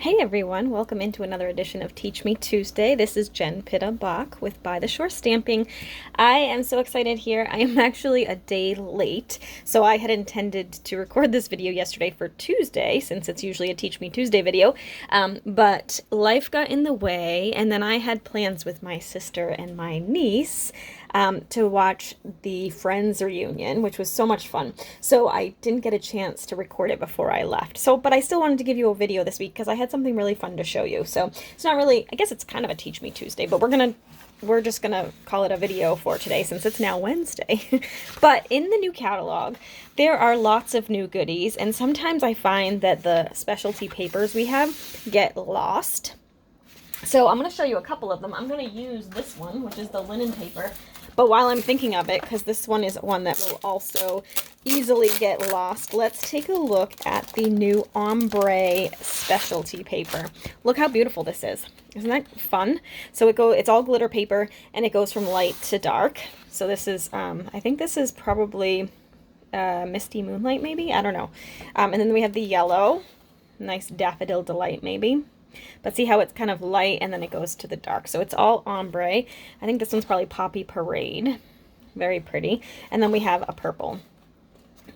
Hey everyone, welcome into another edition of Teach Me Tuesday. This is Jen Pitta Bach with By the Shore Stamping. I am so excited here. I am actually a day late, so I had intended to record this video yesterday for Tuesday, since it's usually a Teach Me Tuesday video, but life got in the way, and then I had plans with my sister and my niece to watch the Friends reunion, which was so much fun. So I didn't get a chance to record it before I left. But I still wanted to give you a video this week because I had something really fun to show you. So it's not really, I guess it's kind of a Teach Me Tuesday, but we're just gonna call it a video for today since it's now Wednesday. But in the new catalog, there are lots of new goodies, and sometimes I find that the specialty papers we have get lost. So I'm going to show you a couple of them. I'm going to use this one, which is the linen paper. But while I'm thinking of it, because this one is one that will also easily get lost, let's take a look at the new Ombre specialty paper. Look how beautiful this is. Isn't that fun? So it's all glitter paper, and it goes from light to dark. So this is, I think this is probably Misty Moonlight, maybe? I don't know. And then we have the yellow. Nice Daffodil Delight, maybe. But see how it's kind of light and then it goes to the dark. So it's all ombre. I think this one's probably Poppy Parade. Very pretty. And then we have a purple.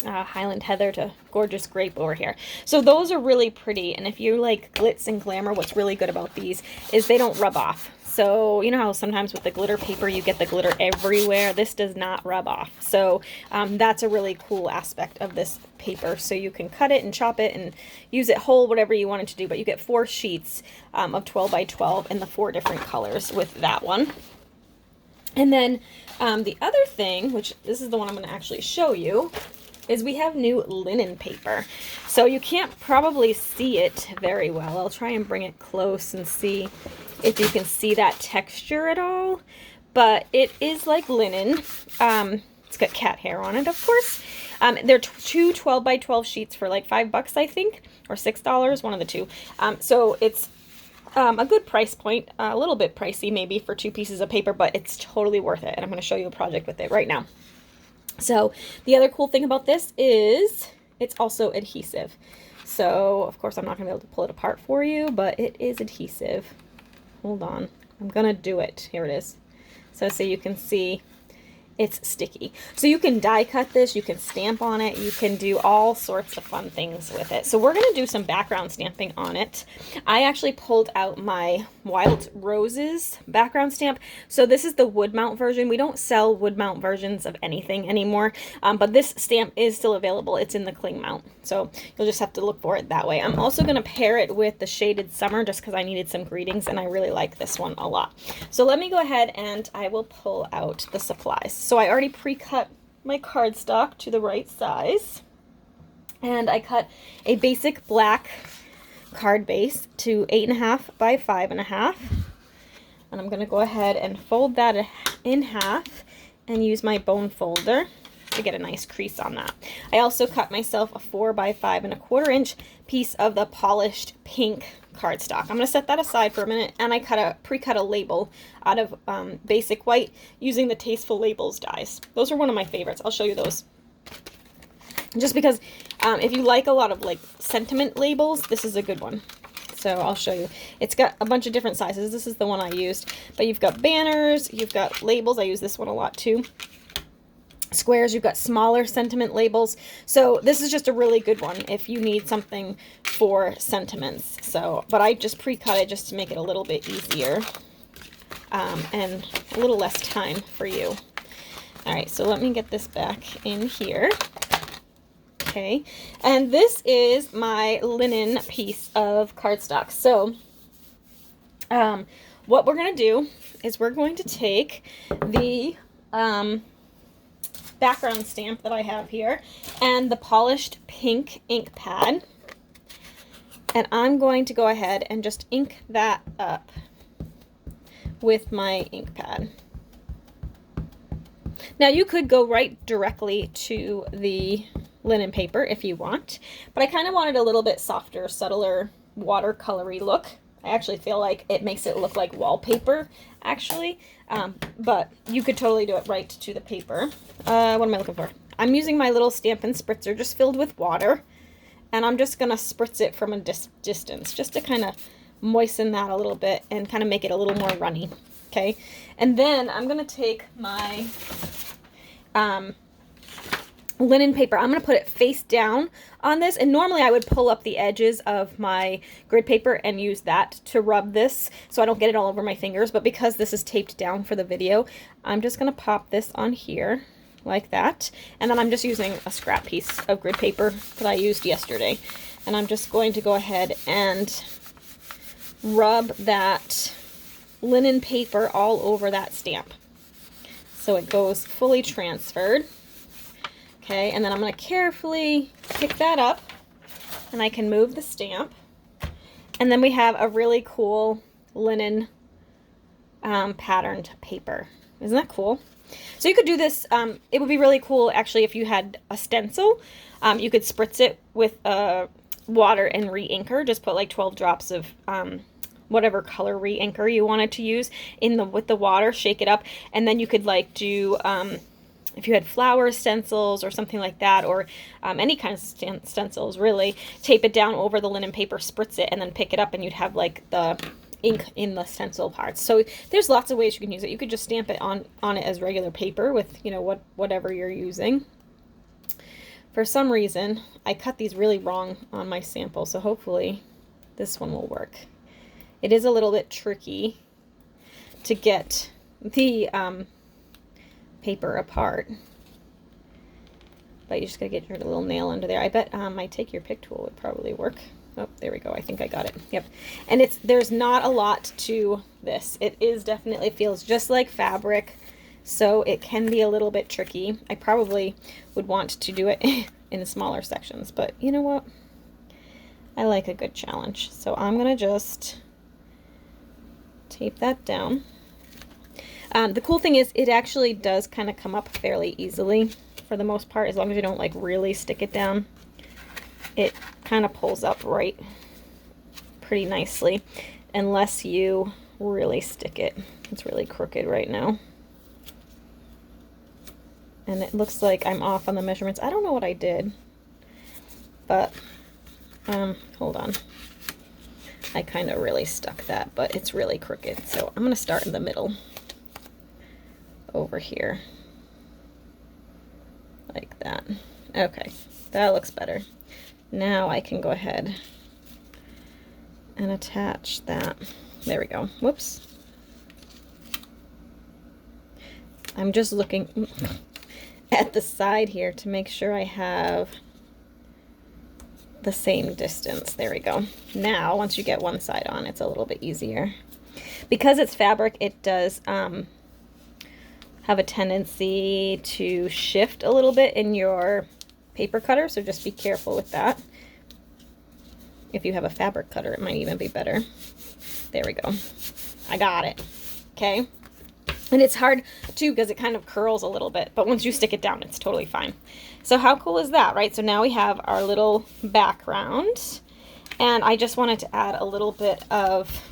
Highland Heather to Gorgeous Grape over here. So those are really pretty. And if you like glitz and glamour, what's really good about these is they don't rub off. So you know how sometimes with the glitter paper you get the glitter everywhere? This does not rub off. So that's a really cool aspect of this paper. So you can cut it and chop it and use it whole, whatever you want it to do. But you get 4 sheets of 12 by 12 in the 4 different colors with that one. And then the other thing, which this is the one I'm going to actually show you, is we have new linen paper. So you can't probably see it very well. I'll try and bring it close and see if you can see that texture at all. But it is like linen. It's got cat hair on it, of course. They're two 12 by 12 sheets for like $5, I think, or $6, one of the two. So it's a good price point, a little bit pricey maybe for 2 pieces of paper, but it's totally worth it. And I'm going to show you a project with it right now. So the other cool thing about this is it's also adhesive. So of course I'm not going to be able to pull it apart for you, but it is adhesive. Hold on. I'm going to do it. Here it is. So you can see it's sticky. So you can die cut this, you can stamp on it, you can do all sorts of fun things with it. So we're going to do some background stamping on it. I actually pulled out my Wild Roses background stamp. So this is the wood mount version. We don't sell wood mount versions of anything anymore, but this stamp is still available. It's in the cling mount. So you'll just have to look for it that way. I'm also going to pair it with the Shaded Summer just because I needed some greetings and I really like this one a lot. So let me go ahead and I will pull out the supplies. So I already pre-cut my cardstock to the right size, and I cut a basic black card base to 8.5 by 5.5, and I'm going to go ahead and fold that in half and use my bone folder to get a nice crease on that. I also cut myself a 4 by 5.25 inch piece of the polished pink cardstock. I'm going to set that aside for a minute, and I pre-cut a label out of basic white using the Tasteful Labels dies. Those are one of my favorites. I'll show you those. Just because if you like a lot of like sentiment labels, this is a good one. So I'll show you. It's got a bunch of different sizes. This is the one I used. But you've got banners, you've got labels. I use this one a lot too. Squares, you've got smaller sentiment labels. So this is just a really good one if you need something for sentiments. So, but I just pre-cut it just to make it a little bit easier and a little less time for you. All right, so let me get this back in here. Okay, and this is my linen piece of cardstock. So what we're going to do is we're going to take the background stamp that I have here and the polished pink ink pad, and I'm going to go ahead and just ink that up with my ink pad. Now you could go right directly to the linen paper if you want, but I kind of wanted a little bit softer, subtler, watercolory look. I actually feel like it makes it look like wallpaper, actually. But you could totally do it right to the paper. What am I looking for? I'm using my little Stampin' Spritzer just filled with water. and I'm just gonna spritz it from a distance just to kind of moisten that a little bit and kind of make it a little more runny. Okay, and then I'm gonna take my linen paper. I'm going to put it face down on this, and normally I would pull up the edges of my grid paper and use that to rub this so I don't get it all over my fingers, but because this is taped down for the video, I'm just going to pop this on here like that, and then I'm just using a scrap piece of grid paper that I used yesterday, and I'm just going to go ahead and rub that linen paper all over that stamp so it goes fully transferred. Okay, and then I'm going to carefully pick that up, and I can move the stamp. And then we have a really cool linen patterned paper. Isn't that cool? So you could do this, it would be really cool actually if you had a stencil. You could spritz it with water and re-inker. Just put like 12 drops of whatever color re-inker you wanted to use with the water, shake it up, and then you could like do if you had flower stencils or something like that, or any kind of stencils really, tape it down over the linen paper, spritz it, and then pick it up, and you'd have like the ink in the stencil parts. So there's lots of ways you can use it. You could just stamp it on it as regular paper with, you know, whatever you're using. For some reason, I cut these really wrong on my sample, so hopefully this one will work. It is a little bit tricky to get the paper apart, but you just gotta get your little nail under there. I bet my take your pick tool would probably work. Oh, there we go. I think I got it. Yep. And there's not a lot to this. It is definitely feels just like fabric, so it can be a little bit tricky. I probably would want to do it in smaller sections, but you know what? I like a good challenge, so I'm gonna just tape that down. The cool thing is it actually does kind of come up fairly easily for the most part, as long as you don't like really stick it down. It kind of pulls up right pretty nicely, unless you really stick it. It's really crooked right now. And it looks like I'm off on the measurements. I don't know what I did, but hold on. I kind of really stuck that, but it's really crooked. So I'm going to start in the middle. Over here like that. Okay, that looks better. Now I can go ahead and attach that. There we go. Whoops. I'm just looking at the side here to make sure I have the same distance. There we go. Now once you get one side on, it's a little bit easier. Because it's fabric, it does have a tendency to shift a little bit in your paper cutter, so just be careful with that. If you have a fabric cutter, it might even be better. There we go. I got it. Okay. And it's hard too because it kind of curls a little bit, but once you stick it down, it's totally fine. So how cool is that, right? So now we have our little background, and I just wanted to add a little bit of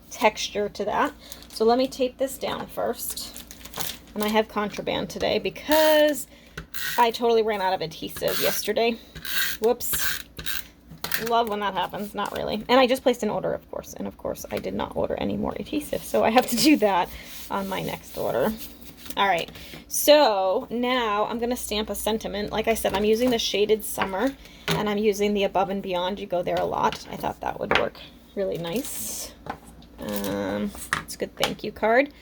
texture to that. So let me tape this down first. And I have contraband today because I totally ran out of adhesive yesterday. Whoops. Love when that happens. Not really. And I just placed an order, of course. And of course, I did not order any more adhesive. So I have to do that on my next order. All right. So now I'm going to stamp a sentiment. Like I said, I'm using the Shaded Summer. And I'm using the Above and Beyond. You Go There a Lot. I thought that would work really nice. It's a good thank you card.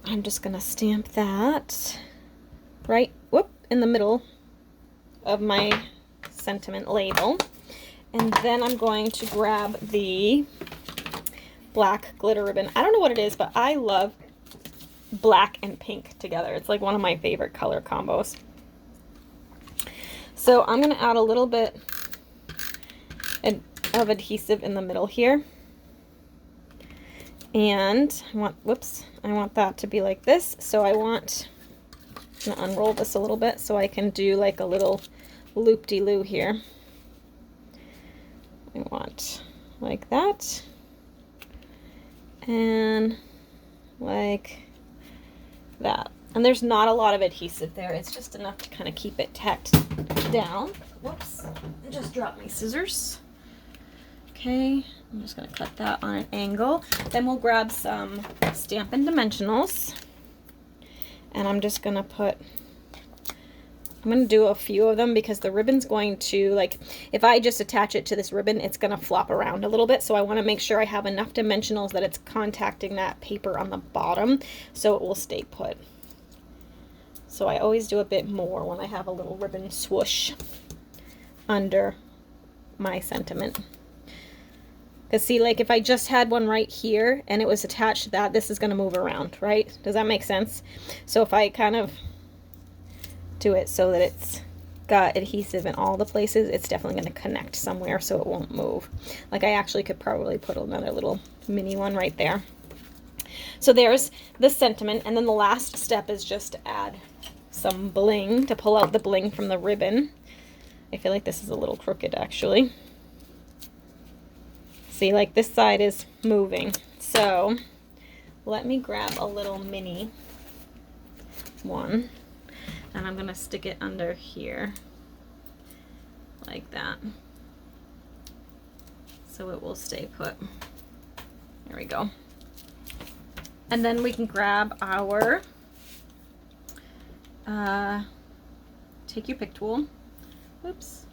I'm just going to stamp that right in the middle of my sentiment label. And then I'm going to grab the black glitter ribbon. I don't know what it is, but I love black and pink together. It's like one of my favorite color combos. So I'm going to add a little bit of adhesive in the middle here. And I want that to be like this. So I'm going to unroll this a little bit so I can do like a little loop-de-loo here. I want like that. And like that. And there's not a lot of adhesive there. It's just enough to kind of keep it tacked down. Whoops, I just dropped my scissors. Okay, I'm just gonna cut that on an angle. Then we'll grab some Stampin' Dimensionals, and I'm just gonna I'm gonna do a few of them because the ribbon's going to, like, if I just attach it to this ribbon, it's gonna flop around a little bit. So I wanna make sure I have enough dimensionals that it's contacting that paper on the bottom so it will stay put. So I always do a bit more when I have a little ribbon swoosh under my sentiment. Because see, like if I just had one right here and it was attached to that, this is gonna move around, right? Does that make sense? So if I kind of do it so that it's got adhesive in all the places, it's definitely going to connect somewhere so it won't move. Like I actually could probably put another little mini one right there. So there's the sentiment, and then the last step is just to add some bling, to pull out the bling from the ribbon. I feel like this is a little crooked actually. See, like this side is moving. So let me grab a little mini one. And I'm gonna stick it under here like that so it will stay put. There we go. And then we can grab our take your pick tool. Oops.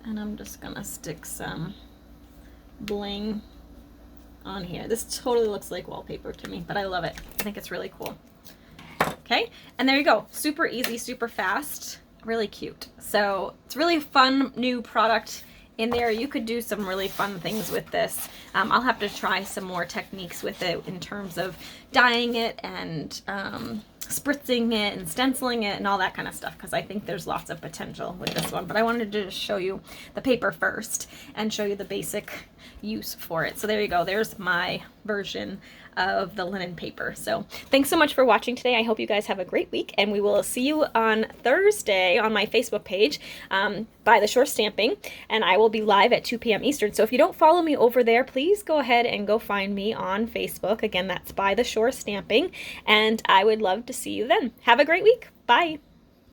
And I'm just gonna stick some bling on here. This totally looks like wallpaper to me, but I love it. I think it's really cool. Okay, and there you go. Super easy, super fast, really cute. So it's really fun new product in there. You could do some really fun things with this. I'll have to try some more techniques with it in terms of dyeing it and spritzing it and stenciling it and all that kind of stuff, because I think there's lots of potential with this one. But I wanted to just show you the paper first and show you the basic use for it. So there you go. There's my version of the linen paper. So thanks so much for watching today. I hope you guys have a great week, and we will see you on Thursday on my Facebook page, By the Shore Stamping, and I will be live at 2 p.m. Eastern. So if you don't follow me over there, please go ahead and go find me on Facebook. Again, that's By the Shore Stamping, and I would love to see you then. Have a great week. Bye.